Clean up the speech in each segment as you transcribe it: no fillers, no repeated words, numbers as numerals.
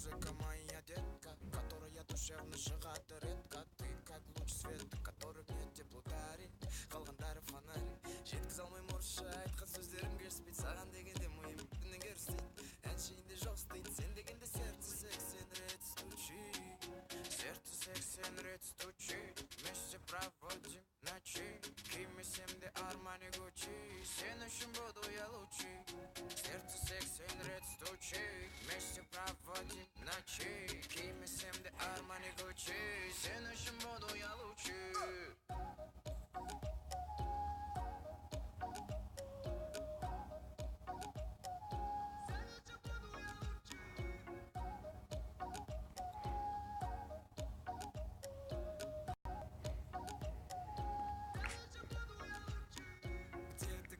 музыка моя детка, которая душевно жигат редко. Ты как луч света, который мне тепло дарит. Қалғандары фонарь, жеткізе алмаймын орысша айтқан сөздерім керіспейді. Саған дегенде миым бітінің керістейді. Әншейінде жостейді, сен дегенде сердце сексен рет стучит. Сердце сексен рет стучит. Вместе проводим ночи. Кимесем де Армани Гуччи. Сен үшін буду я лучший. Сердце сексен рет стучит. Вместе проводим ночи. Кимесем де Армани Гуччи. Сен үшін буду я лучший.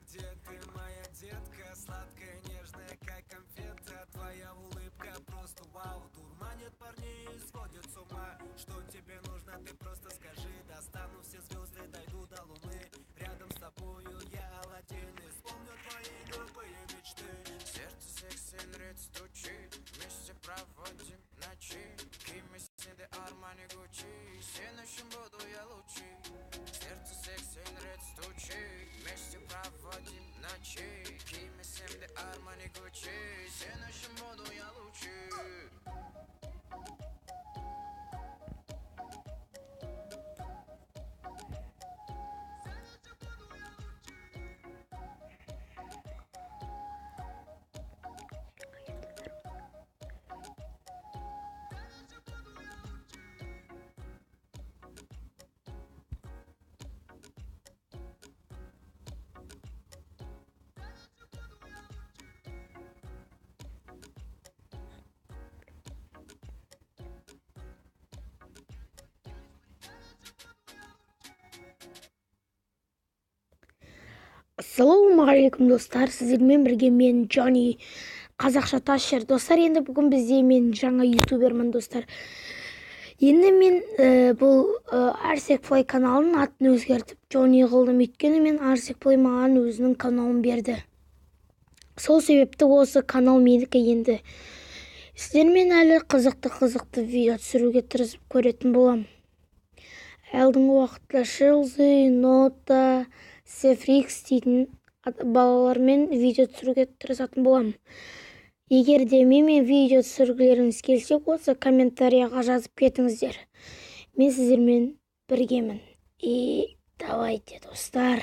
Где ты, моя детка, сладкая, нежная, как конфета. Твоя улыбка просто вау, дурманит парней и сводит с ума. Что тебе нужно, ты просто скажи. Достану все звезды, дойду до луны. Рядом с тобою я Аладдин, исполню твои любые мечты. Сердце сексен рет стучит, вместе проводим ночи. Кимесем де Армани Гуччи, сен үшін буду я лучший. Сердце сексен рет стучит, вместе проводим ночи. Кимесем де Армани Гуччи, сен үшін буду я лучший. Ассалаумағалейкум достар, сіздермен бірге мен Джонни, қазақша тас жер. Достар, енді бүгін бізде мен жаңа ютубермін достар. Енді мен бұл Арсек Плей каналының атын өзгертіп Джонни қылдым, өйткені мен Арсек Плей маған өзінің каналын берді. Сол себепті осы канал менікі. Енді сіздермен әлі қызықты видео түсіруге тырысып көретін болам. Алдыңғы уақытта Шилзи, Нота, Сефрикс дейтін балалармен видео түсіруге тырысатын болам. Егер де менімен видео түсіргілеріңіз келсе, осы комментарияға жазып кетіңіздер. Мен сіздермен біргемін. И давайте, достар.